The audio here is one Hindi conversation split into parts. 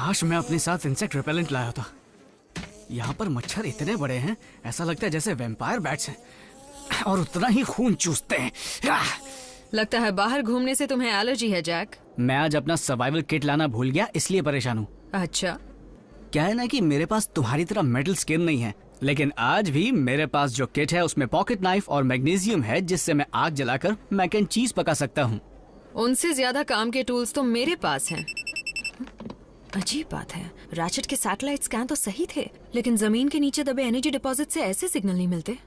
काश मैं अपने साथ इंसेक्ट रिपेलेंट लाया था। यहाँ पर मच्छर इतने बड़े हैं, ऐसा लगता है जैसे वैम्पायर बैट्स हैं, और उतना ही खून चूसते हैं। लगता है बाहर घूमने से तुम्हें एलर्जी है जैक। मैं आज अपना सर्वाइवल किट लाना भूल गया, इसलिए परेशान हूँ। अच्छा, क्या है ना कि मेरे पास तुम्हारी तरह मेटल स्किन नहीं है, लेकिन आज भी मेरे पास जो किट है उसमें पॉकेट नाइफ और मैग्नीशियम है, जिससे मैं आग जलाकर मैक एंड चीज पका सकता हूँ। उनसे ज्यादा काम के टूल्स तो मेरे पास हैं। अजीब बात है, रैचेट के सैटेलाइट स्कैन तो सही थे, लेकिन जमीन के नीचे दबे एनर्जी डिपॉजिट से ऐसे सिग्नल नहीं मिलते।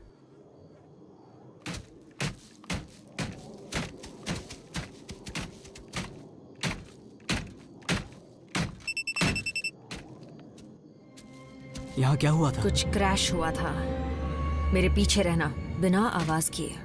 यहाँ क्या हुआ था? कुछ क्रैश हुआ था। मेरे पीछे रहना, बिना आवाज किए।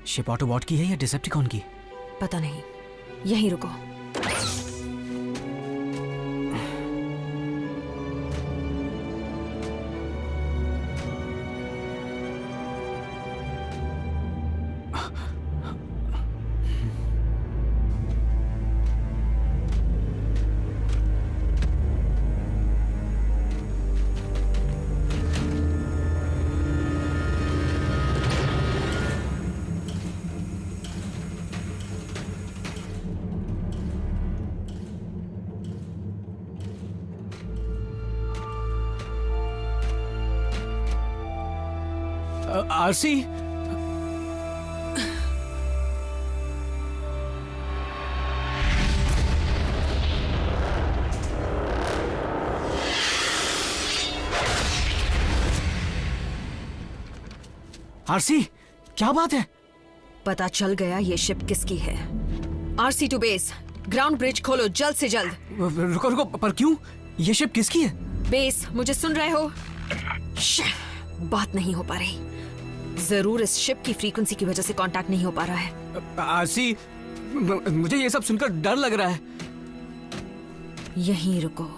शिप ऑटोबॉट की है या डिसेप्टिकॉन की? पता नहीं, यहीं रुको। आरसी, आरसी, क्या बात है? पता चल गया ये शिप किसकी है। RC to base, ground bridge खोलो जल्द से जल्द। रुको रुको, पर क्यों? ये शिप किसकी है? बेस, मुझे सुन रहे हो? बात नहीं हो पा रही। जरूर इस शिप की फ्रीक्वेंसी की वजह से कांटेक्ट नहीं हो पा रहा है। आरसी, मुझे ये सब सुनकर डर लग रहा है। यहीं रुको।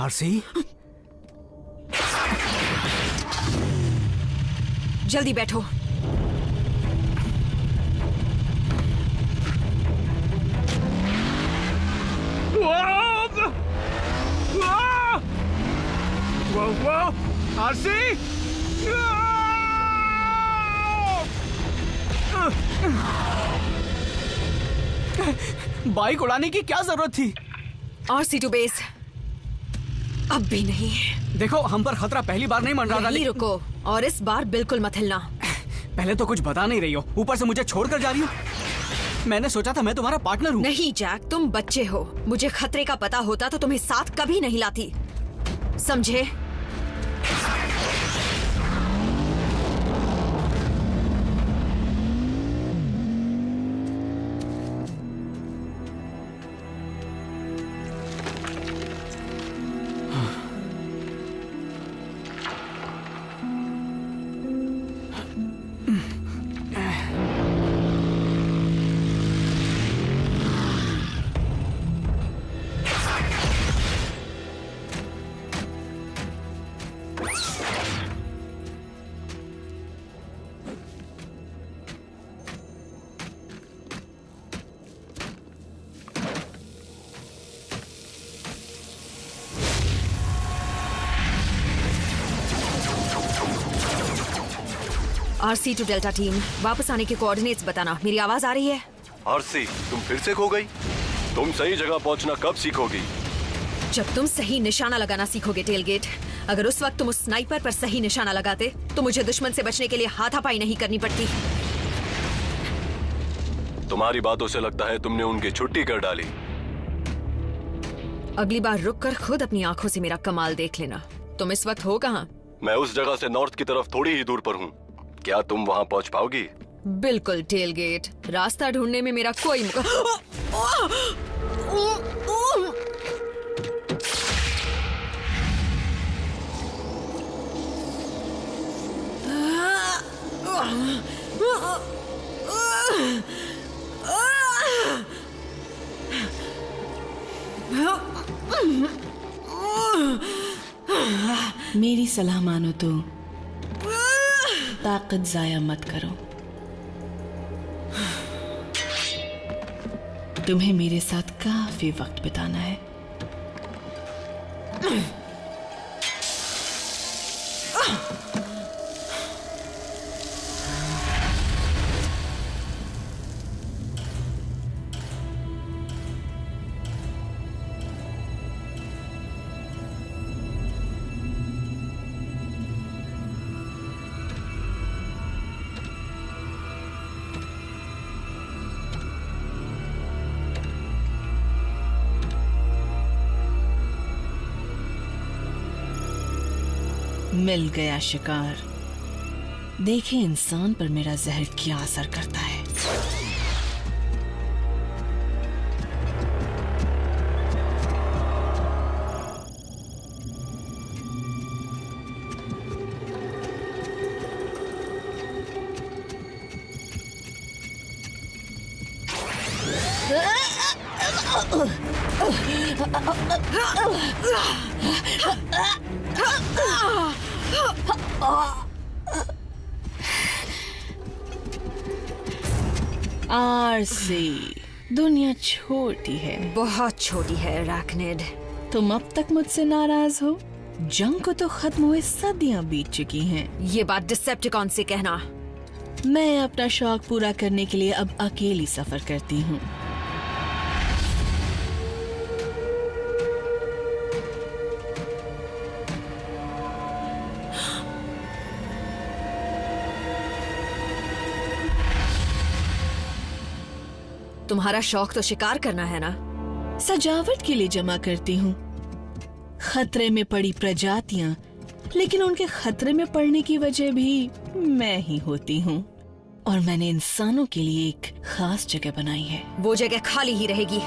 आरसी, जल्दी बैठो। आरसी, बाइक उड़ाने की क्या जरूरत थी? आरसी टू बेस, अब भी नहीं। देखो, हम पर खतरा पहली बार नहीं मंडरा रहा। यहीं रुको, और इस बार बिल्कुल मत हिलना। पहले तो कुछ बता नहीं रही हो, ऊपर से मुझे छोड़कर जा रही हो। मैंने सोचा था मैं तुम्हारा पार्टनर हूँ। नहीं जैक, तुम बच्चे हो। मुझे खतरे का पता होता तो तुम्हें साथ कभी नहीं लाती, समझे? RC टू डेल्टा टीम, वापस आने के कोऑर्डिनेट्स बताना। मेरी आवाज आ रही है? RC, तुम फिर से खो गई? तुम सही जगह पहुंचना कब सीखोगी? जब तुम सही निशाना लगाना सीखोगे टेलगेट। अगर उस वक्त तुम उस स्नाइपर पर सही निशाना लगाते तो मुझे दुश्मन से बचने के लिए हाथापाई नहीं करनी पड़ती। तुम्हारी बातों से लगता है तुमने उनकी छुट्टी कर डाली। अगली बार रुककर खुद अपनी आंखों से मेरा कमाल देख लेना। तुम इस वक्त हो कहाँ? मैं उस जगह से नॉर्थ की तरफ थोड़ी ही दूर पर हूँ। क्या तुम वहाँ पहुँच पाओगी? बिल्कुल टेलगेट, रास्ता ढूंढने में मेरा कोई मेरी सलाह मानो तो ताकत जाया मत करो। तुम्हें मेरे साथ काफी वक्त बिताना है। मिल गया शिकार। देखें इंसान पर मेरा जहर क्या असर करता है। RC, दुनिया छोटी है, बहुत छोटी है अराकनिड। तुम अब तक मुझसे नाराज हो? जंग को तो खत्म हुए सदियां बीत चुकी हैं। ये बात डिसेप्टिकॉन से कहना। मैं अपना शौक पूरा करने के लिए अब अकेली सफर करती हूँ। तुम्हारा शौक तो शिकार करना है ना? सजावट के लिए जमा करती हूँ। खतरे में पड़ी प्रजातियां, लेकिन उनके खतरे में पड़ने की वजह भी मैं ही होती हूँ। और मैंने इंसानों के लिए एक खास जगह बनाई है। वो जगह खाली ही रहेगी।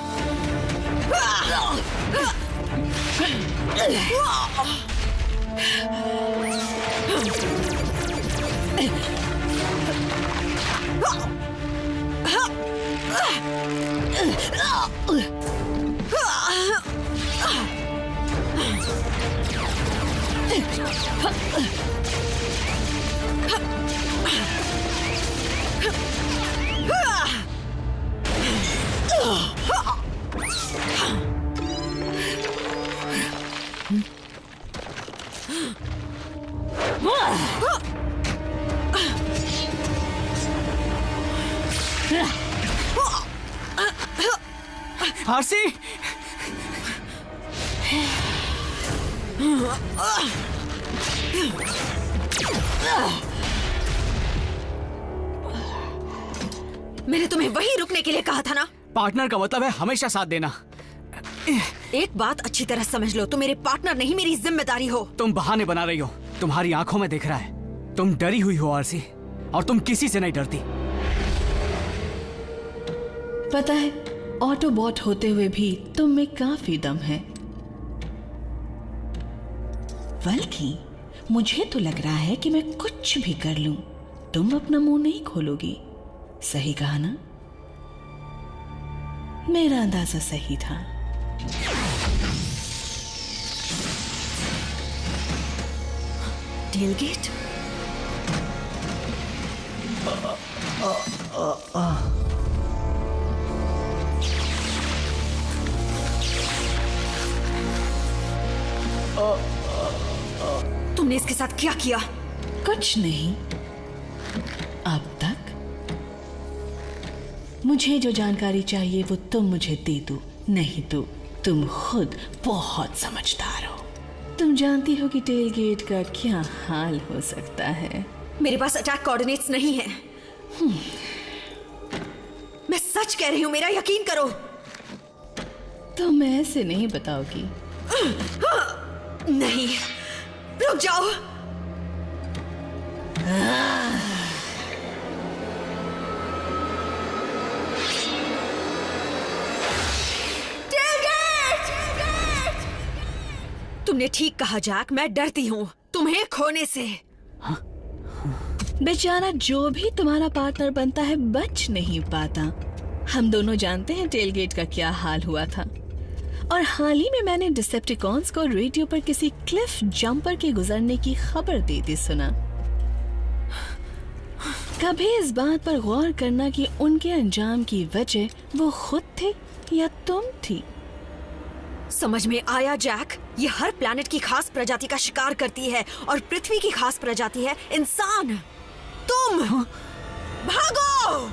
RC! मैंने तुम्हें वहीं रुकने के लिए कहा था ना। पार्टनर का मतलब है हमेशा साथ देना। एक बात अच्छी तरह समझ लो, तुम मेरे पार्टनर नहीं, मेरी जिम्मेदारी हो। तुम बहाने बना रही हो। तुम्हारी आंखों में दिख रहा है तुम डरी हुई हो RC, और तुम किसी से नहीं डरती। पता है, ऑटोबॉट होते हुए भी तुम में काफी दम है। बल्कि मुझे तो लग रहा है कि मैं कुछ भी कर लूं, तुम अपना मुंह नहीं खोलोगी। सही कहा ना? मेरा अंदाजा सही था। टेलगेट? तुमने इसके साथ क्या किया? कुछ नहीं, अब तक मुझे जो जानकारी चाहिए वो तुम मुझे दे दो, नहीं तो तुम खुद बहुत समझदार हो। तुम जानती हो कि टेलगेट का क्या हाल हो सकता है। मेरे पास अटैक कोऑर्डिनेट्स नहीं है। मैं सच कह रही हूँ, मेरा यकीन करो। तुम ऐसे नहीं बताओगी। नहीं, रुक जाओ। तुमने ठीक कहा जैक, मैं डरती हूँ तुम्हें खोने से। बेचारा जो भी तुम्हारा पार्टनर बनता है बच नहीं पाता। हम दोनों जानते हैं टेलगेट का क्या हाल हुआ था, और हाल ही में मैंने डिसेप्टिकॉन्स को रेडियो पर किसी क्लिफ जंपर के गुजरने की खबर देते सुना। कभी इस बात पर गौर करना कि उनके अंजाम की वजह वो खुद थे या तुम थी? समझ में आया जैक, ये हर प्लैनेट की खास प्रजाति का शिकार करती है, और पृथ्वी की खास प्रजाति है इंसान। तुम भागो।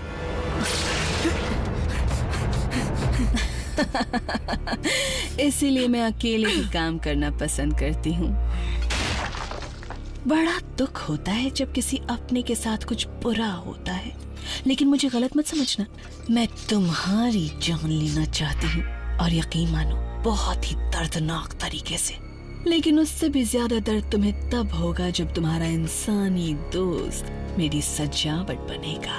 इसीलिए मैं अकेले ही काम करना पसंद करती हूँ। बड़ा दुख होता है जब किसी अपने के साथ कुछ बुरा होता है, लेकिन मुझे गलत मत समझना, मैं तुम्हारी जान लेना चाहती हूँ, और यकीन मानो बहुत ही दर्दनाक तरीके से। लेकिन उससे भी ज्यादा दर्द तुम्हें तब होगा जब तुम्हारा इंसानी दोस्त मेरी सजावट बनेगा।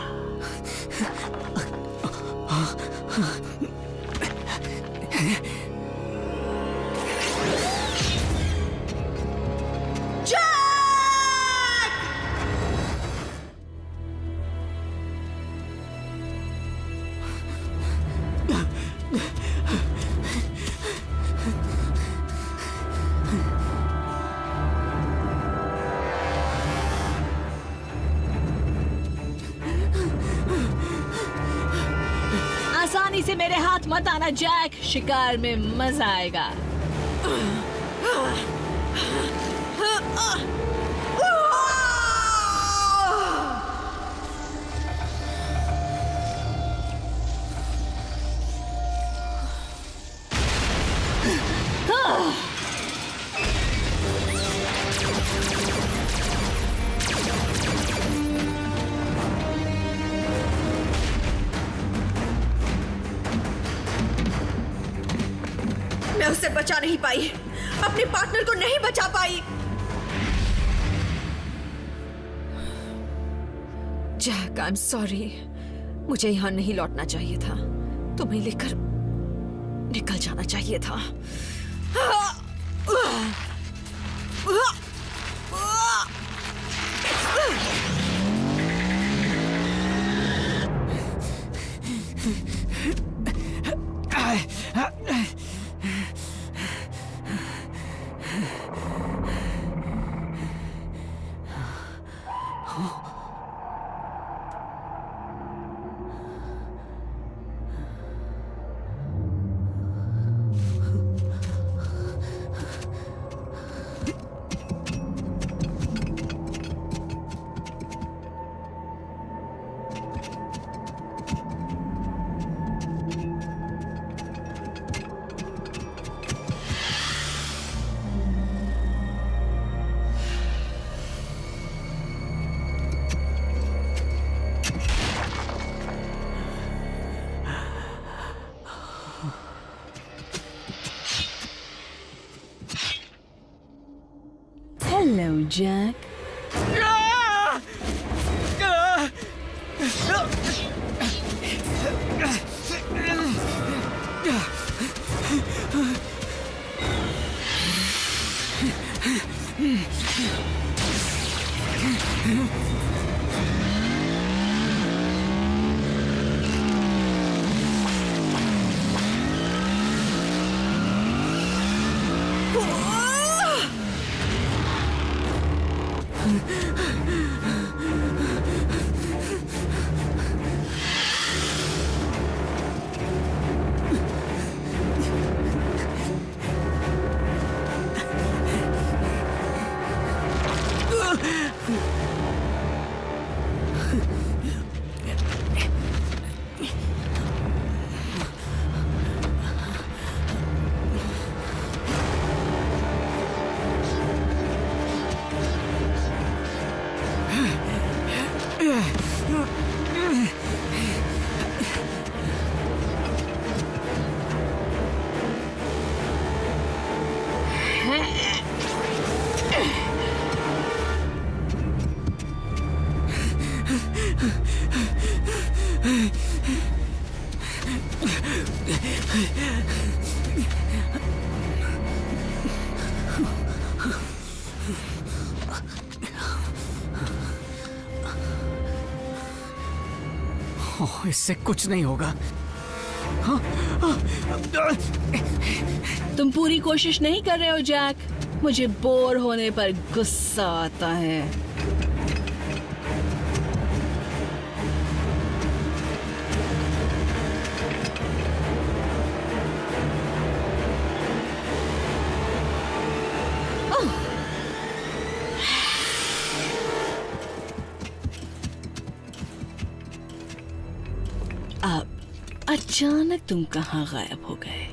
आसानी से मेरे हाथ मत आना जैक, शिकार में मजा आएगा। मैं उसे बचा नहीं पाई, अपने पार्टनर को नहीं बचा पाई। जैक, आई एम सॉरी, मुझे यहाँ नहीं लौटना चाहिए था, तुम्हें लेकर निकल जाना चाहिए था। Hello, Jack. ओह, इससे कुछ नहीं होगा। तुम पूरी कोशिश नहीं कर रहे हो जैक। मुझे बोर होने पर गुस्सा आता है। अब अचानक तुम कहाँ गायब हो गए?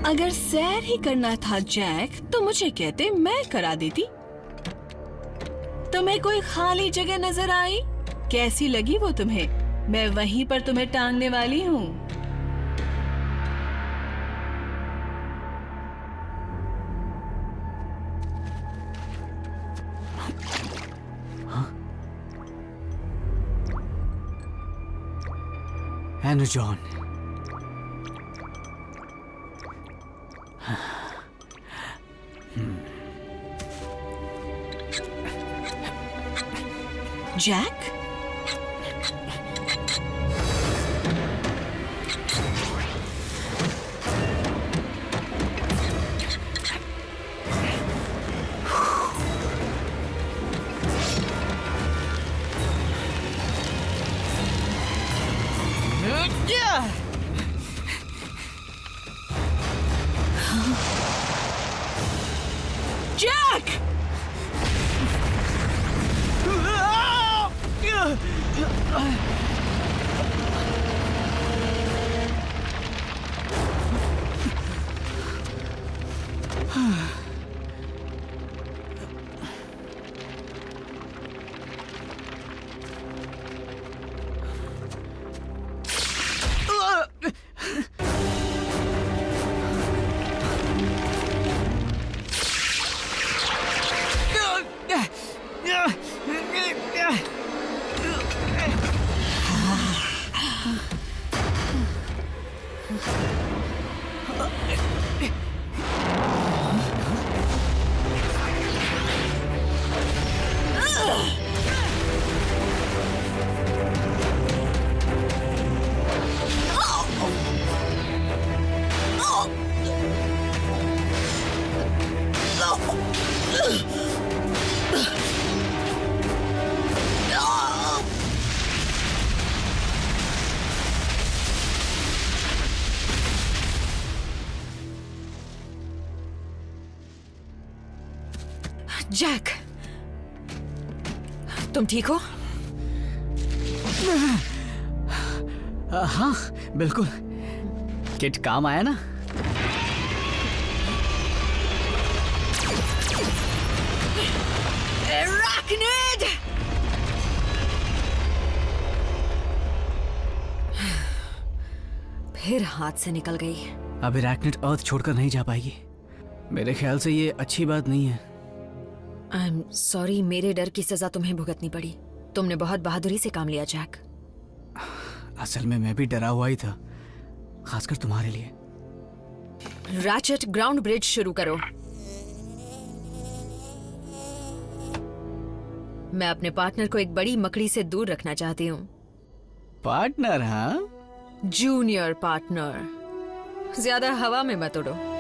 अगर सैर ही करना था जैक तो मुझे कहते, मैं करा देती। तुम्हें कोई खाली जगह नजर आई? कैसी लगी वो तुम्हें? मैं वहीं पर तुम्हें टांगने वाली हूँ। Energon, Jack, Jack! जैक, तुम ठीक हो? हाँ बिल्कुल। किट काम आया ना? Arachnid! फिर हाथ से निकल गई। अब अरेक्निड अर्थ छोड़कर नहीं जा पाएगी। मेरे ख्याल से ये अच्छी बात नहीं है। आई एम सॉरी, मेरे डर की सजा तुम्हें भुगतनी पड़ी। तुमने बहुत बहादुरी से काम लिया जैक। असल में मैं भी डरा हुआ ही था, खासकर तुम्हारे लिए। रैचेट, ग्राउंड ब्रिज शुरू करो। मैं अपने पार्टनर को एक बड़ी मकड़ी से दूर रखना चाहती हूँ। पार्टनर? हाँ, जूनियर पार्टनर। ज्यादा हवा में मत उड़ो।